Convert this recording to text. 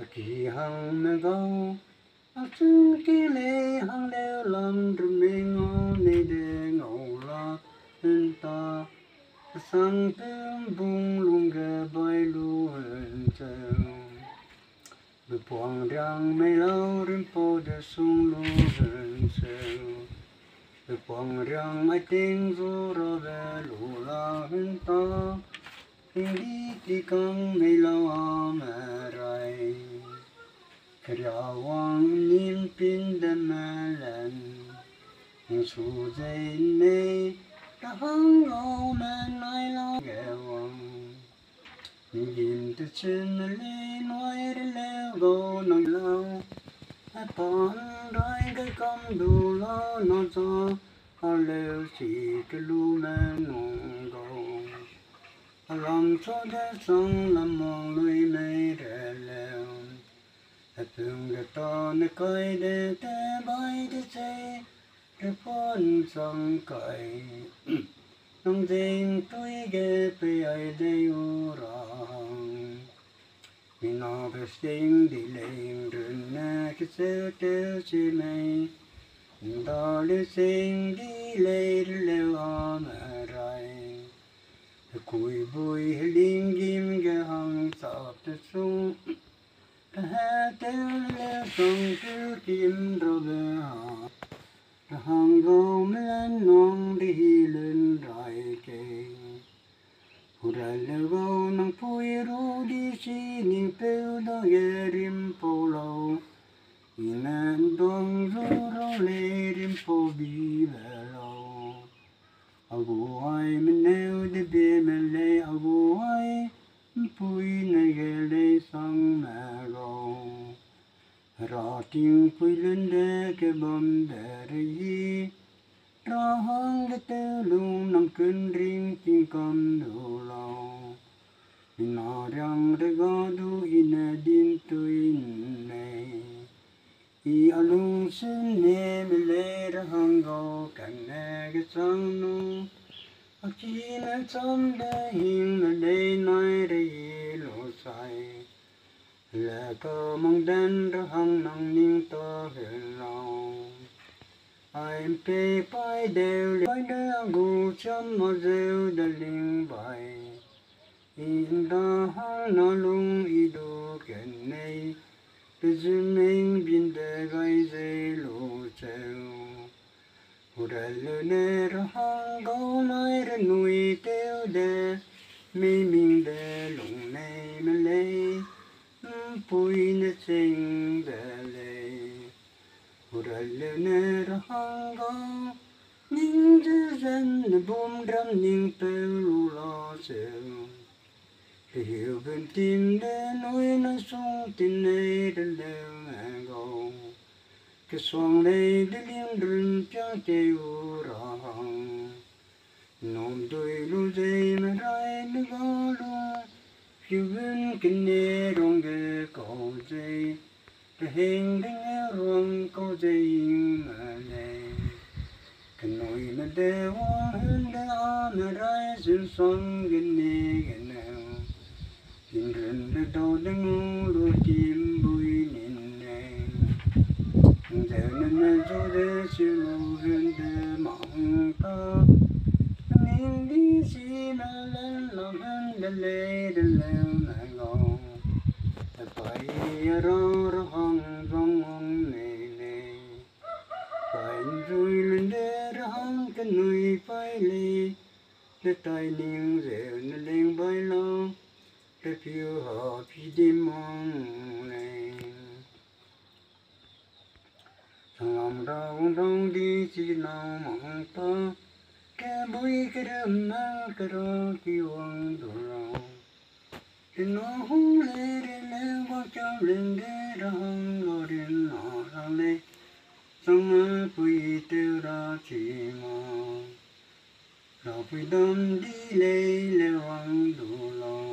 kỳ hằng mê gâu chung kỳ lê hằng leo làm rừng mê ngô nê đê ngầu la hên ta sang tương bung lung gà bay lu hên treo bê buông răng mê lâu rin po đê sung lu hên treo bê buông răng ai tiếng ru ra về lu la hên ta hên đi căng mê lâu mê rai Krawang nin pin de malan Ning su dây nê Đã hăng ngô men ai lo gẹwang Ning yin tư chân lê nói đến leo gô nang lao Ai bọn đói cái công đủ lo nó cho Họ leo chỉ cái lu men nông gô Lòng cho thế sông làm mong lùi mê rè leo Từng cái to nó coi để té bay để chơi cái phun sông cày nông dân tôi ghé về ai đây u rong mình nó phải sinh đi lên đường na cái xe tiêu chi mày đó để sinh đi lên leo mà rai cùi bùi linh kim cái hang sọt xuống Hãy subscribe cho kênh Ghiền Mì Gõ để không bỏ lỡ những Ra tiếng pui lên đê cái bom đê rì Ra hăng cái tê lung nằm cơn riêng tiếng con đồ lâu Mình nó răng rê gõ đu hi nè điên tùy nè I a lung xin nè mê lê ra hăng gõ cảnh nè cái sang nung A chi nè chăm đê hình mê lê nói rê lộ sai là cơ mong đen ra hăng nang ninh to huyền lâu ai pe pai đều bay đeo gu chăm mà rêu đã linh bài in da hăng nó lung i do kén này từ duyên mình bin để gai dây lộ treo hồ đại lơ nè ra hăng gấu nói ra nuôi tiêu đê mi mình đê lùng này mà lấy Pui nè chênh đà lê Hồ đà lê nè ra hăng gõ Ninh dư dân nè bùm đâm ninh bèo lù lo chèo Để hiểu bên tim đê nối nó xuống tin nê đà lêu ngà gò Cái xoang lê đê liêm rừng chá chèo ra hăng Nôm đôi lù dây mà rai nè gõ luôn Phiêu vân kinh nê rong ghê cổ dây Cái hình đánh eo rong cổ dây mà lê Cái nồi mà đê hoa hơn đê á mà rai duyên xoang ghen nê ghen nèo Hình rừng đê đô đê ngô đô chim bùi nền nè Giờ nên nè dô đê siêu lô hơn đê mong ta Nên đi xì mà lên lòng hơn đê lê mà ngô Phải rô rô hông rong hông nê nê Phải rùi lên đê rô hông cái nuôi phải lê Đê tay niên rêu nê lên bay lâu Đê phiêu họ phi đêm mong nê Thằng lòng rong rong đi chỉ nào mong ta Cái bùi cái đâm má cái rô kỳ hoàng đồ rong Thì nó hung lê đê lê qua cho lên đê ra hông ngô đêm nọ ra lê Xong á bùi tiêu ra chỉ mò Rồi bùi đâm đi lê lê hoàng đồ lo